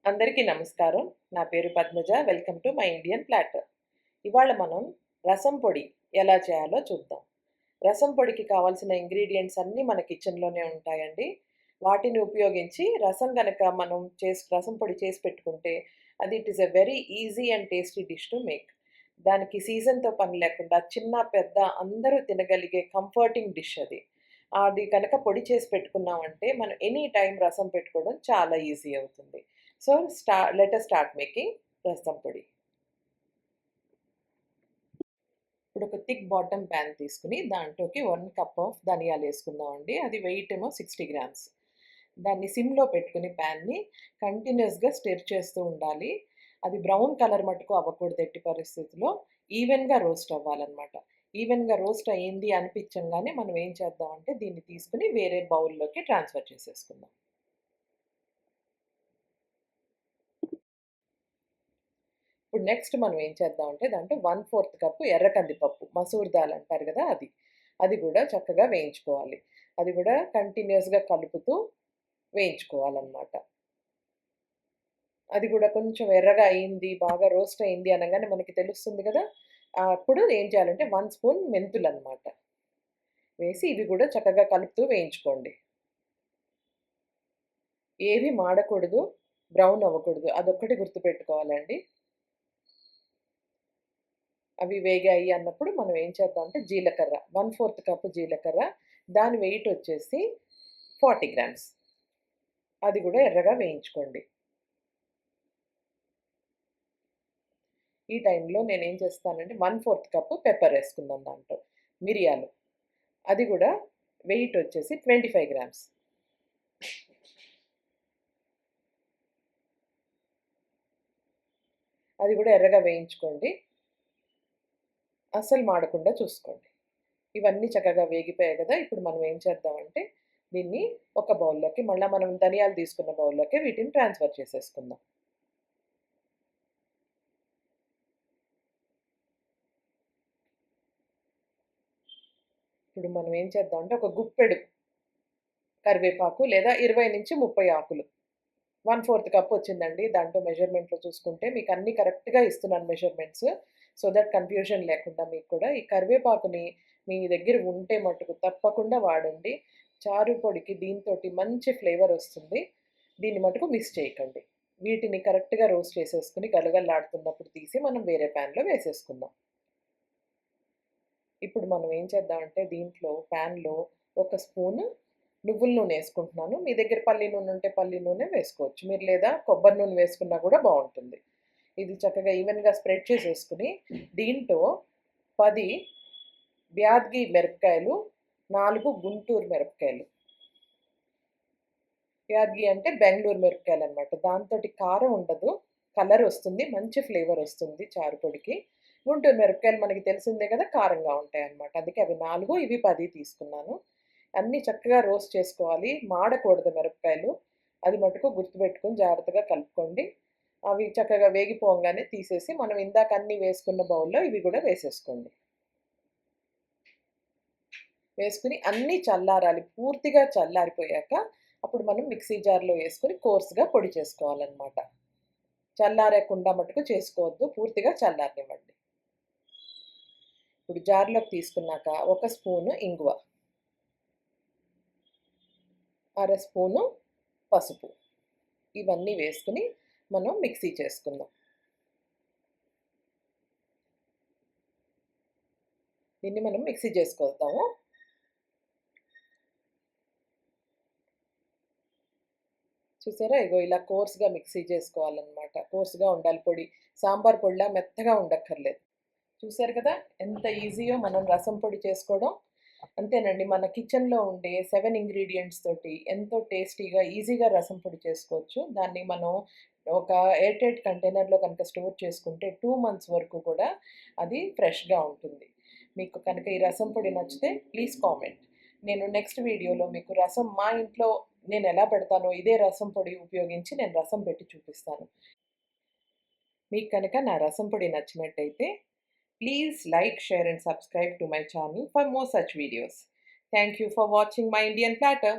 అందరికీ నమస్కారం. నా పేరు Padmaja. Welcome to my Indian platter. ఇవాళ మనం రసం పొడి ఎలా చేయాలో చూద్దాం. రసం పొడికి కావాల్సిన ఇంగ్రీడియెంట్స్ అన్నీ మన కిచెన్‌లోనే ఉంటాయండి. వాటిని ఉపయోగించి రసం గనక మనం రసం పొడి చేసి పెట్టుకుంటే అది it is a very easy and tasty dish to make. దానికి సీజన్‌తో పని లేకుండా చిన్న, పెద్ద అందరూ తినగలిగే కంఫర్టింగ్ డిష్ అది. అది కనుక పొడి చేసి పెట్టుకున్నామంటే మనం ఎనీ టైమ్ రసం పెట్టుకోవడం చాలా ఈజీ అవుతుంది. So, let us start making రసం పొడి. ఇప్పుడు ఒక థిక్ బాటమ్ ప్యాన్ తీసుకొని దాంట్లోకి 1 కప్ ఆఫ్ ధనియాలేసుకుందామండి. అది వెయిట్ ఏమో 60 గ్రామ్స్. దాన్ని సిమ్‌లో పెట్టుకొని ప్యాన్‌ని కంటిన్యూయస్‌గా స్టిర్ చేస్తూ ఉండాలి. అది బ్రౌన్ కలర్ మట్టుకు అవ్వకూడదు ఎట్టి పరిస్థితిలో. ఈవెన్‌గా రోస్ట్ అవ్వాలనమాట. ఈవెన్‌గా రోస్ట్ అయింది అనిపించంగానే మనం ఏం చేద్దామంటే దీన్ని తీసుకొని వేరే బౌల్‌లోకి ట్రాన్స్‌ఫర్ చేసేసుకుందాం. ఇప్పుడు నెక్స్ట్ మనం ఏం చేద్దామంటే దాంట్లో 1/4 కప్పు ఎర్ర కందిపప్పు, మసూర్ దాల్ అంటారు గదా! అది. అది గూడా చక్కగా వేయించుకోవాలి. అది గూడా కంటిన్యూయస్‌గా కలుపుతూ వేయించుకోవాలనమాట. అది గూడా కొంచెం ఎర్రగా అయింది, బాగా రోస్ట్ అయింది అనంగానే మనకి తెలుస్తుంది గదా! అప్పుడు ఏం చేయాలంటే 1 స్పూన్ మెంతులనమాట. వేసి ఇవి గూడా చక్కగా కలుపుతూ వేయించుకోండి. ఏవి మాడకూడదు, బ్రౌన్ అవ్వకూడదు. అదొక్కటి గుర్తుపెట్టుకోవాలండి. అవి వేగాయి అన్నప్పుడు మనం ఏం చేద్దామంటే జీలకర్ర 1/4 కప్పు జీలకర్ర, దాని వెయిట్ వచ్చేసి 40 గ్రామ్స్. అది కూడా ఎర్రగా వేయించుకోండి. ఈ టైంలో నేనేం చేస్తానంటే 1/4 కప్పు పెప్పర్ వేసుకుందాం దాంట్లో. మిరియాలు. అది కూడా వెయిట్ వచ్చేసి 25 గ్రామ్స్. అది కూడా ఎర్రగా వేయించుకోండి. అస్సలు మాడకుండా చూసుకోండి. ఇవన్నీ చక్కగా వేగిపోయాయి కదా! ఇప్పుడు మనం ఏం చేద్దామంటే దీన్ని ఒక బౌల్‌లోకి మళ్ళా మనం ధనియాలు తీసుకున్న బౌల్‌లోకి వీటిని ట్రాన్స్‌ఫర్ చేసేసుకుందాం. ఇప్పుడు మనం ఏం చేద్దామంటే ఒక గుప్పెడు కరివేపాకు లేదా 20-30 ఆకులు. 1/4 కప్ వచ్చిందండి. దాంట్లో మెజర్‌మెంట్‌లో చూసుకుంటే మీకు అన్నీ కరెక్ట్‌గా ఇస్తున్నాను మెజర్‌మెంట్స్. సో దట్ కన్‌ఫ్యూజన్ లేకుండా మీకు కూడా ఈ కరివేపాకుని మీ దగ్గర ఉంటే మటుకు తప్పకుండా వాడండి. చారు పొడికి దీనితోటి మంచి ఫ్లేవర్ వస్తుంది. దీన్ని మటుకు మిస్ చేయకండి. వీటిని కరెక్ట్‌గా రోస్ట్ చేసేసుకొని గలగలలాడుతున్నప్పుడు తీసి మనం వేరే ప్యాన్‌లో వేసేసుకుందాం. ఇప్పుడు మనం ఏం చేద్దామంటే దీంట్లో ప్యాన్‌లో ఒక స్పూను నువ్వుల నూనె యేసుకుంటున్నాను. మీ దగ్గర పల్లి నూనె ఉంటే పల్లి నూనె వేసుకోవచ్చు. మీరు లేదా కొబ్బరి నూనె వేసుకున్నా కూడా బావుంటుంది. ఇది చక్కగా ఈవెన్‌గా స్ప్రెడ్ చేసేసుకొని దీంట్లో 10 బ్యాడగి మిరపకాయలు, 4 గుంటూరు మిరపకాయలు. బ్యాడగి అంటే బెంగుళూరు మిరపకాయలనమాట. దాంతోటి కారం ఉండదు. కలర్ వస్తుంది. మంచి ఫ్లేవర్ వస్తుంది చారు పొడికి. గుంటూరు మిరపకాయలు మనకి తెలిసిందే కదా! కారంగా ఉంటాయన్నమాట. అందుకే అవి 4, ఇవి 10 తీసుకున్నాను. అన్నీ చక్కగా రోస్ట్ చేసుకోవాలి. మాడకూడదు మిరపకాయలు. అది మటుకు గుర్తుపెట్టుకొని జాగ్రత్తగా కలుపుకోండి. అవి చక్కగా వేగిపోంగానే తీసేసి మనం ఇందాక అన్నీ వేసుకున్న బౌల్‌లో ఇవి కూడా వేసేసుకోండి. వేసుకొని అన్నీ చల్లారాలి. పూర్తిగా చల్లారిపోయాక అప్పుడు మనం మిక్సీ జార్‌లో వేసుకొని కోర్స్‌గా పొడి చేసుకోవాలన్నమాట. చల్లారకుండా మటుకు చేసుకోవద్దు. పూర్తిగా చల్లారనివ్వండి. ఇప్పుడు జార్‌లోకి తీసుకున్నాక ఒక స్పూను ఇంగువ, అర స్పూను పసుపు ఇవన్నీ వేసుకొని మనం మిక్సీ చేసుకుందాం. దీన్ని మనం మిక్సీ చేసుకొద్దాము. చూసారా? ఇగో ఇలా కోర్స్‌గా మిక్సీ చేసుకోవాలన్నమాట. కోర్స్‌గా ఉండాలి పొడి. సాంబార్ పొడిలా మెత్తగా ఉండక్కర్లేదు. చూసారు కదా! ఎంత ఈజీయో మనం రసం పొడి చేసుకోవడం. అంతేనండి. మన కిచెన్‌లో ఉండే 7 ఇంగ్రీడియెంట్స్ తోటి ఎంతో టేస్టీగా, ఈజీగా రసం పొడి చేసుకోవచ్చు. దాన్ని మనం ఒక ఎయిర్ టైట్ కంటైనర్‌లో కనుక స్టోర్ చేసుకుంటే 2 మంత్స్ వరకు కూడా అది ఫ్రెష్‌గా ఉంటుంది. మీకు కనుక ఈ రసం పొడి నచ్చితే ప్లీజ్ కామెంట్. నేను నెక్స్ట్ వీడియోలో మీకు రసం మా ఇంట్లో నేనెలా పెడతానో ఇదే రసం పొడి ఉపయోగించి నేను రసం పెట్టి చూపిస్తాను. మీకు కనుక నా రసం పొడి నచ్చినట్టయితే please like, share and subscribe to my channel for more such videos. Thank you for watching my Indian platter.